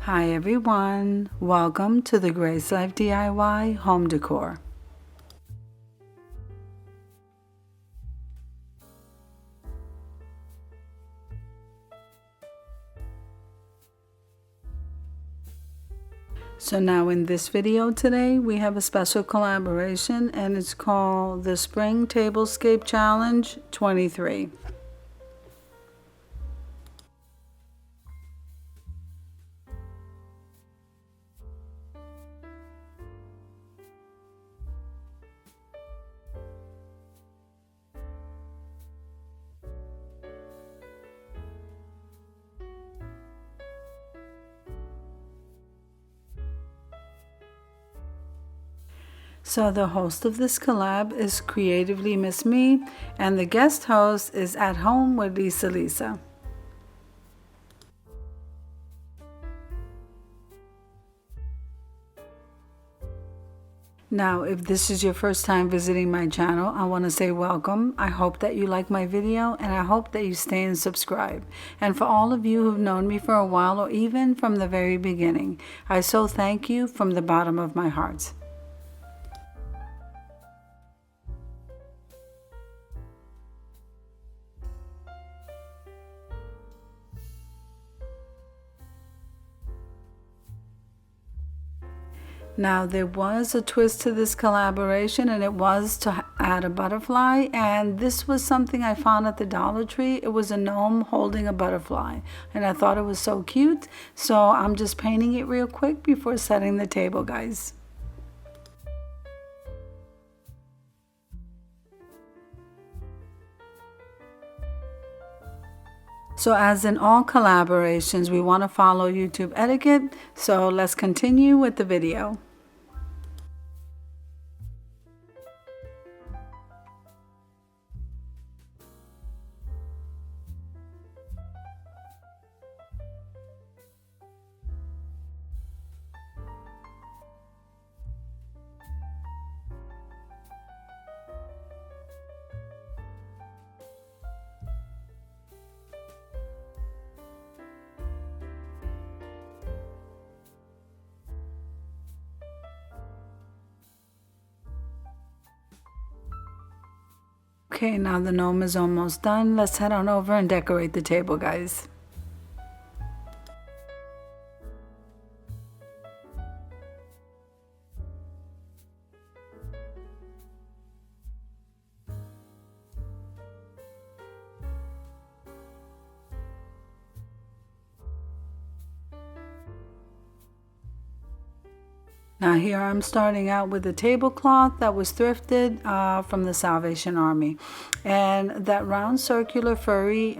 Hi everyone, welcome to the Grace Life DIY Home Decor. So now in this video today, we have a special collaboration and it's called the Spring Tablescape Challenge 23. So the host of this collab is Creatively Miss Me, and the guest host is At Home with Lisa. Now, if this is your first time visiting my channel, I want to say welcome. I hope that you like my video and I hope that you stay and subscribe. And for all of you who've known me for a while or even from the very beginning, I so thank you from the bottom of my heart. Now there was a twist to this collaboration and it was to add a butterfly, and this was something I found at the Dollar Tree. It was a gnome holding a butterfly and I thought it was so cute, so I'm just painting it real quick before setting the table, guys. So as in all collaborations, we want to follow YouTube etiquette, so let's continue with the video. Okay, now the gnome is almost done. Let's head on over and decorate the table, guys. Now here I'm starting out with a tablecloth that was thrifted from the Salvation Army. And that round circular furry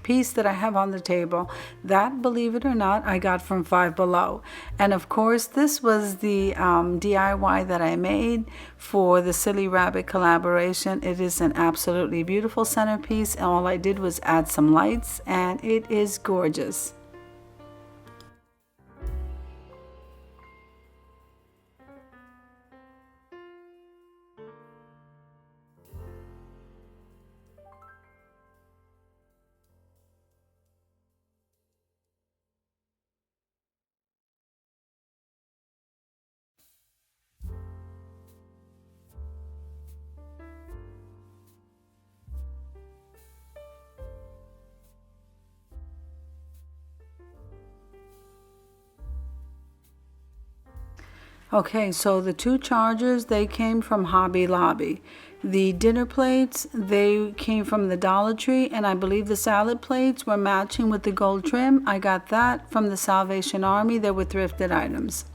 piece that I have on the table, that, believe it or not, I got from Five Below. And of course this was the DIY that I made for the Silly Rabbit collaboration. It is an absolutely beautiful centerpiece, and all I did was add some lights and it is gorgeous. Okay, so the two chargers, they came from Hobby Lobby. The dinner plates, they came from the Dollar Tree, and I believe the salad plates were matching with the gold trim. I got that from the Salvation Army. They were thrifted items.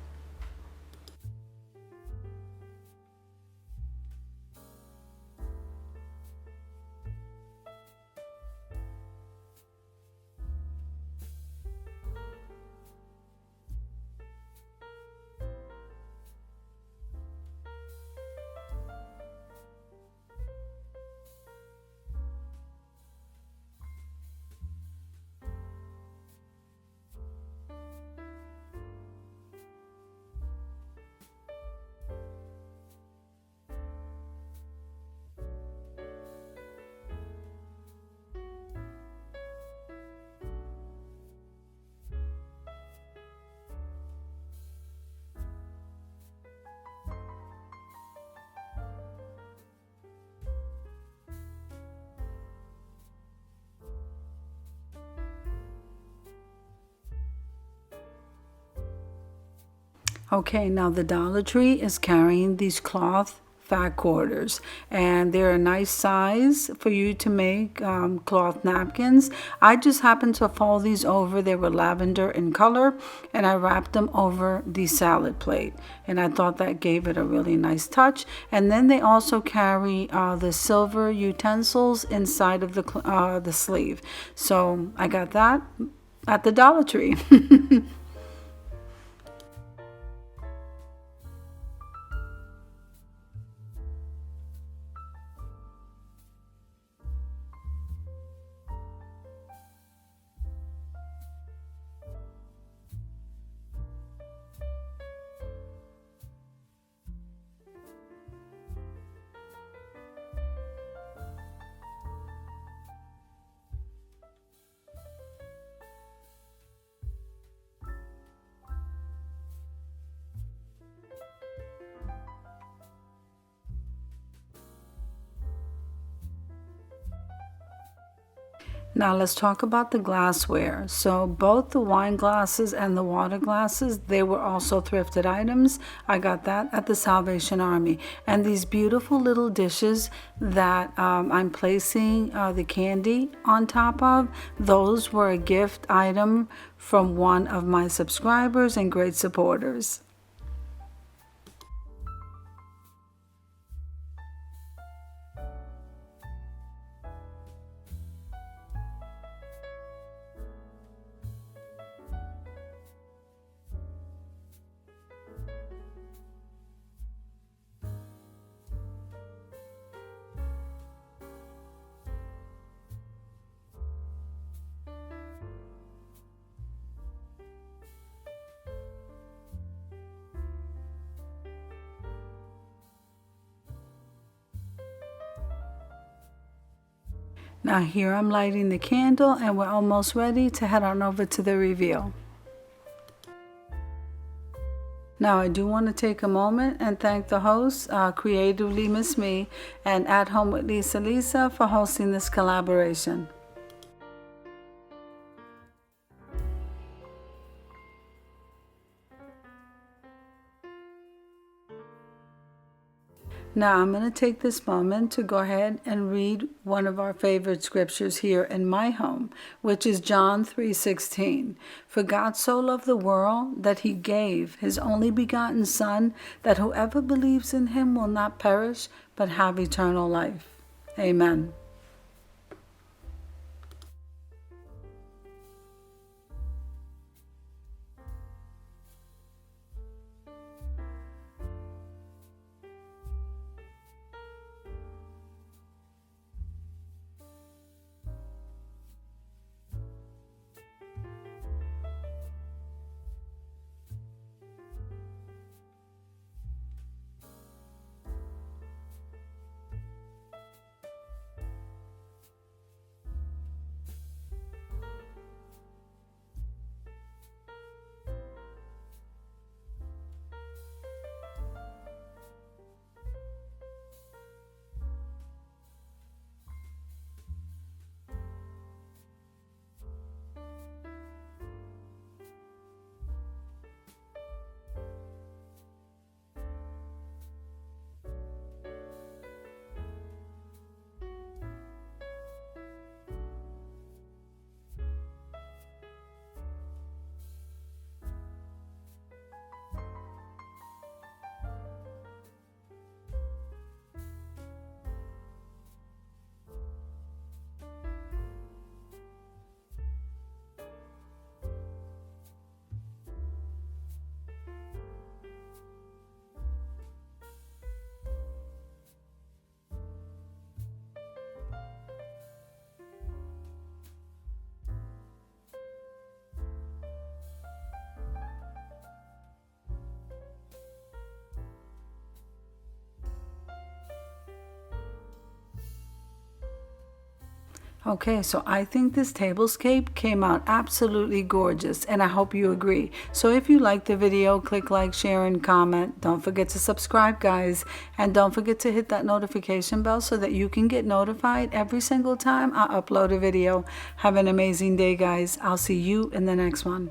Okay, now the Dollar Tree is carrying these cloth fat quarters, and they're a nice size for you to make cloth napkins. I just happened to fold these over. They were lavender in color, and I wrapped them over the salad plate, and I thought that gave it a really nice touch. And then they also carry the silver utensils inside of the sleeve. So I got that at the Dollar Tree. Now let's talk about the glassware. So both the wine glasses and the water glasses, they were also thrifted items. I got that at the Salvation Army. And these beautiful little dishes that I'm placing the candy on top of, those were a gift item from one of my subscribers and great supporters. Now here I'm lighting the candle, and we're almost ready to head on over to the reveal. Now I do want to take a moment and thank the hosts, Creatively Miss Me and At Home with Lisa for hosting this collaboration. Now I'm going to take this moment to go ahead and read one of our favorite scriptures here in my home, which is John 3:16. For God so loved the world that he gave his only begotten Son, that whoever believes in him will not perish but have eternal life. Amen. Okay, so I think this tablescape came out absolutely gorgeous, and I hope you agree. So if you like the video, click like, share, and comment. Don't forget to subscribe, guys, and don't forget to hit that notification bell so that you can get notified every single time I upload a video. Have an amazing day, guys. I'll see you in the next one.